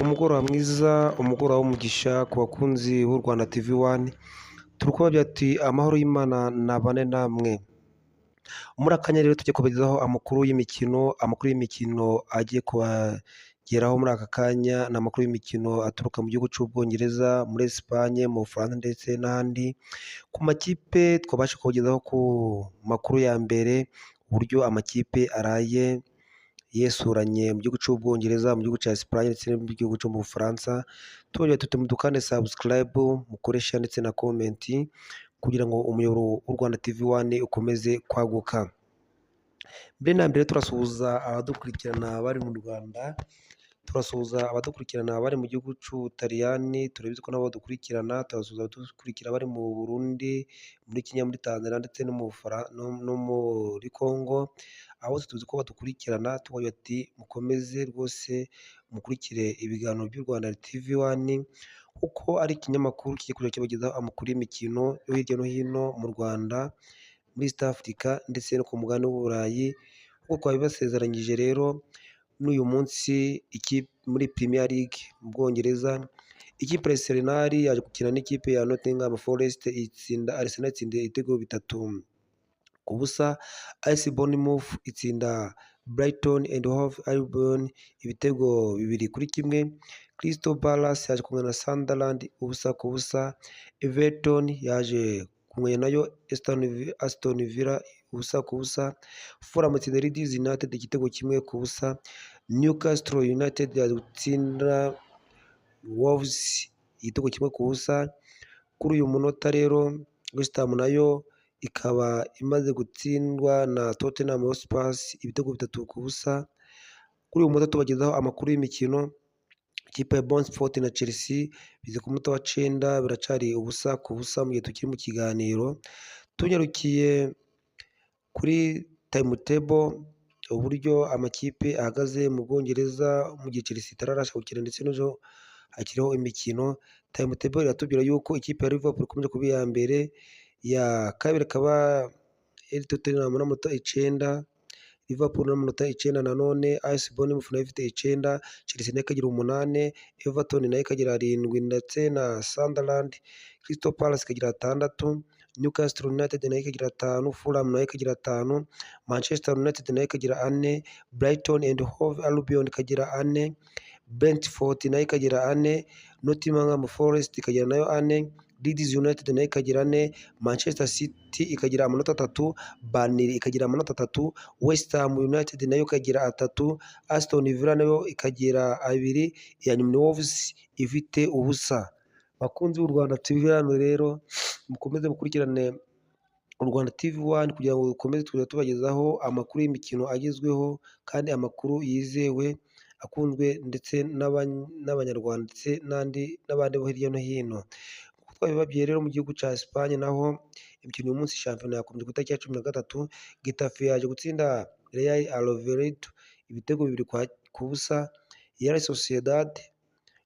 Umugoroba mwiza, umugoroba w'umugisha ku bakunzi b'u Rwanda TV One, turi kubabwira ati amahoro y'Imana nabane namwe. Muri aka kanya rero tugiye kubagezaho amakuru y'imikino agiye kubageraho muri aka kanya, ni amakuru y'imikino aturuka mu gihugu cy'Ubwongereza, muri Esipanye, mu Bufaransa ndetse n'ahandi, ku makipe twabasha kubagezaho ku makuru ya mbere, uburyo amakipe araye yesuranye mu gihugu cy'Ubwongereza, mu gihugu cya Esipanye ndetse no mu gihugu cyo mu Bufaransa. Tubabwira tuti mudukande subscribe, mukoresha ndetse na comment kugira ngo umuyoboro w'u Rwanda TV One ukomeze kwaguka. Mbere na mbere turasuhuza abadukurikirana bari mu Rwanda, turasuhuza abadukurikirana bari mu gihugu cy'Ubutaliyani, turabizi ko nabo badukurikirana, turasuhuza abadukurikira bari mu Burundi, muri Kenya, muri Tanzania ndetse no muri Congo. Aho bose tuzi ko badukurikirana, tubagira ati mukomeze rwose mukurikire ibiganiro by'u Rwanda TV One, kuko ari ikinyamakuru kigiye kujya kibagezaho amakuru y'imikino yo hirya no hino mu Rwanda, muri East Africa ndetse no ku mugabane w'Uburayi. Nk'uko twabibasezeranyije rero, n'uyu munsi muri Premier League mu Bwongereza, ikipe ya Arsenal yaje gukina n'ikipe ya Nottingham Forest, Arsenal itsinda ibitego 3-0. AS Bournemouth itsinda Brighton and Hove Albion ibitego 2-1. Crystal Palace yaje kunganya na Sunderland 0-0. Everton yaje kunganya nayo Aston Villa 0-0. Fulham itsinda Leeds United igitego 1-0. Newcastle United yaje gutsinda Wolves igitego 1-0. Kuri uyu munota rero West Ham nayo ikaba imaze gutsindwa na Tottenham Hotspur ibitego 3-0. Kuri uyu munota tubagezaho amakuru y'imikino. Ikipe ya Bournemouth na Chelsea bize ku munota wa 9 biracari 0-0 mu gihe tukiri mu kiganiro. Tunyarukiye kuri timetable, uburyo amakipe ahagaze mu Bwongereza mu gihe Chelsea itararasha gukina ndetse n'ejo hakiriho imikino. Timetable iratubwira yuko ikipe ya Liverpool ikomeje kuba iya mbere, iya kabiri akaba Tottenham n'amanota 9, Liverpool n'amanota 9 nanone, AS Bournemouth nayo ifite 9, Chelsea nayo ikagira 8, Everton nayo ikagira 7 ndetse na Sunderland. Crystal Palace ikagira 6, Newcastle United nayo ikagira 5, Fulham nayo ikagira 5, Manchester United nayo ikagira 4, Brighton and Hove Albion ikagira 4, Brentford nayo ikagira 4, Nottingham Forest ikagira nayo 4, Leeds United nayo ikagira 4, Manchester City ikagira amanota 3, Burnley ikagira amanota 3, West Ham United nayo ikagira 3, Aston Villa nayo ikagira 2, iya nyuma ni Wolves ifite 0. Bakunzi b'u Rwanda TV hano rero, mukomeze mukurikirane u Rwanda TV One kugira ngo dukomeze tubagezaho amakuru y'imikino agezweho kandi amakuru yizewe, akunzwe ndetse n'abanyarwanda ndetse n'abandi bo hirya no hino. Nk'uko twabibabwiye rero, mu gihugu cya Esipanye naho imikino uyu munsi shampiyona yakomeje ku itariki ya 13. Getafe yaje gutsinda Real Valladolid ibitego 2-0. Real Sociedad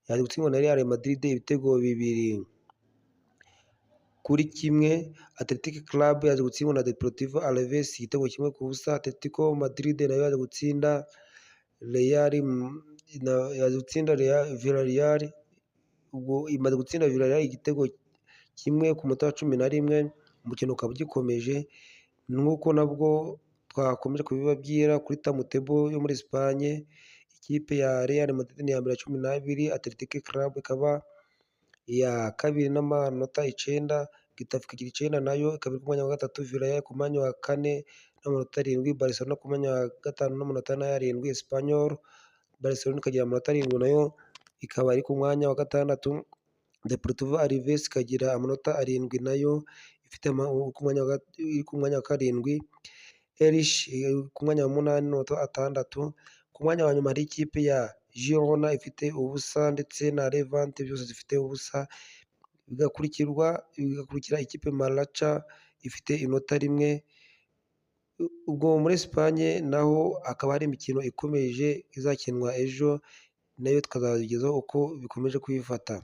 yaje gutsindwa na Real Madrid ibitego 2-1. Athletic Club yaje gutsindwa na Deportivo Alaves igitego 1-0. Atletico Madrid nayo yaje gutsinda Villarreal, ubwo imaze gutsinda Villarreal igitego 1 ku munota wa 11. Umukino ukaba ugikomeje, nk'uko nabwo twakomeje kubibabwira kuri timetable yo muri Espagne. Ikipe ya Real Madrid ni iya mbere 12, Athletic Club ikaba iya kabiri n'amanota 9, Getafe ikagira 9 nayo ikaba ku mwanya wa 3, Villarreal ku mwanya wa 4 n'amanota 7, Barcelona ku mwanya wa 5 n'amanota 7, Espanyol Barcelona ikagira amanota 7 nayo ikaba ari ku mwanya wa 6, Deportivo Alaves ikagira amanota 7 nayo ifite ku mwanya wa 7, Elche ku mwanya wa 8 n'amanota 6. Ku mwanya wa nyuma hari ikipe ya Girona ifite 0 ndetse na Levante byose zifite 0. Bigakurikira ikipe Malacha ifite inota 1. Ubwo muri Espagne naho akaba hari imikino ikomeje izakinwa ejo, nayo tukazagezaho uko bikomeje kwifata.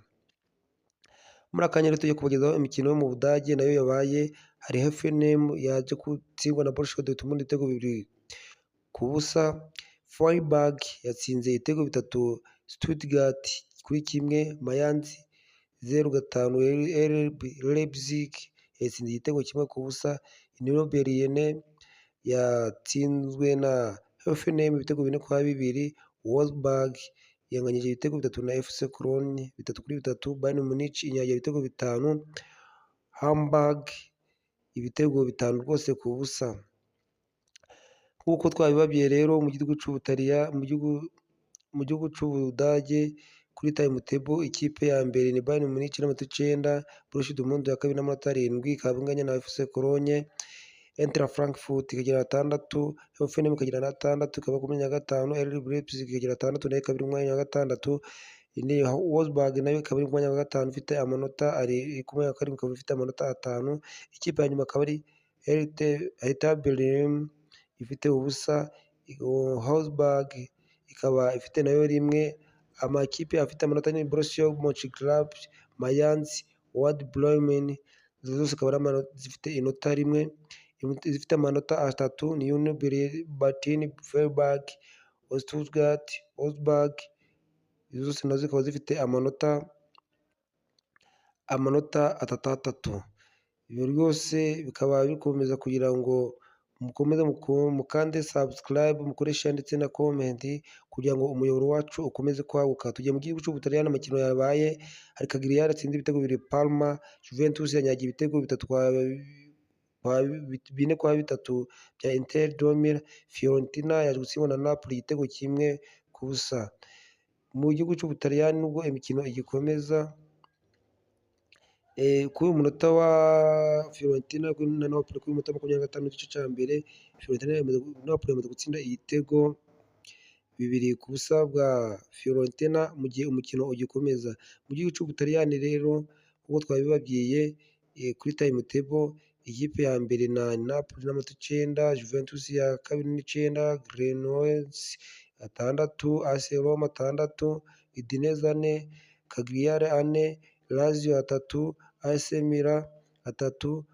Muri akanya tugiye kubagezaho imikino yo mu Budage nayo yabaye. Hari Hoffenheim yaje gutsindwa na Borussia Dortmund ibitego 2-0. Freiburg yatsinze ibitego 3 Stuttgart kuri 1, Mainz 0-5 RB Leipzig yatsinze igitego 1-0, Union Berlin yatsinzwe na Hoffenheim ibitego 4-2, Wolfsburg yanganyije ibitego 3 na FC Cologne 3-3, Bayern Munich inyagira ibitego 5, Hamburg ibitego 5 rwose ku busa. Nk'uko twabibabwiye rero mu gihugu c'Ubudage kuri time table ikipe ya mbere ni Bayern Munich n'amanota 9, Borussia Dortmund ya kabiri n'amanota 7 ikaba inganya na FC Cologne, Eintracht Frankfurt ikagira 6, Hoffenheim ikagira 6 ikaba ku mwanya wa 5, RB Leipzig ikagira 6 nayo ikaba iri mu mwanya wa 6, Wolfsburg nayo ikaba iri ku mwanya wa 5 ifite amanota ku mwanya wa 7 ikaba ifite amanota 5, ikipe ya nyuma akaba ari Hertha Berlin ifite ubusa, Wolfsburg ikaba ifite nayo rimwe. Amakipe afite amanota ni Borussia Mönchengladbach, Mainz, Werder Bremen zose akaba ari zifite inota rimwe. Izifite amanota 3 ni Union Berlin, Freiburg, Stuttgart, Wolfsburg izo zose nazo zikaba zifite amanota 3. Ibyo rwose bikaba bikomeza kugira ngo mukomeze mukande subscribe, mukore share ndetse na comment kugira ngo umuyoboro wacu ukomeze kwaguka. Tugiye mu gihugu c'Ubutaliyani, amakino yabaye hari Cagliari yatsinze ibitego 2 Parma, Juventus yanyagiye ibitego 3 bya Inter de Milan, Fiorentina yaje gutsindwa na Napoli igitego 1-0. Mu gihugu c'Ubutaliyani nubwo imikino igikomeza kuri uyu munota wa Fiorentina na Napoli kuri munota 25 w'igice ca mbere, Napoli yamaze gutsinda igitego 2-0 bwa Fiorentina mu gihe umukino ugikomeza. Mu gihugu c'Ubutaliyani rero nk'uko twabibabwiye kuri time table ikipe ya mbere na Napoli n'amanota 9, Juventus ya kabiri n'9, Genoese 6, AS Roma 6, Udinese 4, Cagliari 4, Lazio 3, AS Milan 3,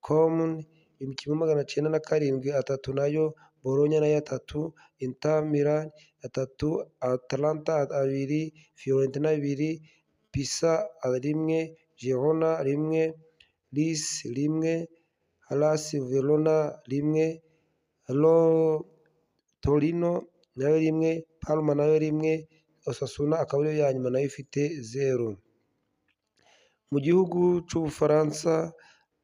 Como 907 nayo, Bologna nayo 3, Inter Milan 3, Atalanta 2, Fiorentina 2, Pisa 1, Girona 1, Lecce 1, Hellas Verona 1, Torino nayo 1, Parma nayo 1, Osasuna akaba ariyo ya nyuma nayo ifite 0. Mu gihugu c'Ubufaransa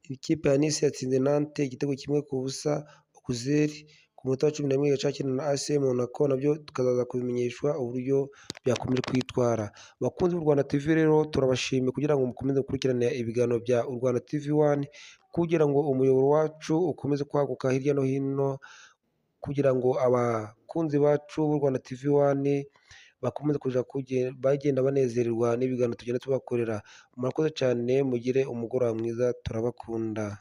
ikipe ya Nice yatsinze Nantes igitego 1-0 Auxerre ku munota wa 11 gacakina na AS Monaco, nabyo tukazaza kubimenyeshwa uburyo byakomeje kwitwara. Bakunzi b'u Rwanda TV rero turabashimiye kugira ngo mukomeze gukurikirana ibiganiro bya u Rwanda TV1 kugira ngo umuyoboro wacu ukomeze kwaguka hirya no hino, kugira ngo abakunzi bacu b'u Rwanda TV1 bakomeze bagenda banezererwa n'ibiganiro tugenda tubakorera. Murakoze cyane, mugire umugoroba mwiza, turabakunda.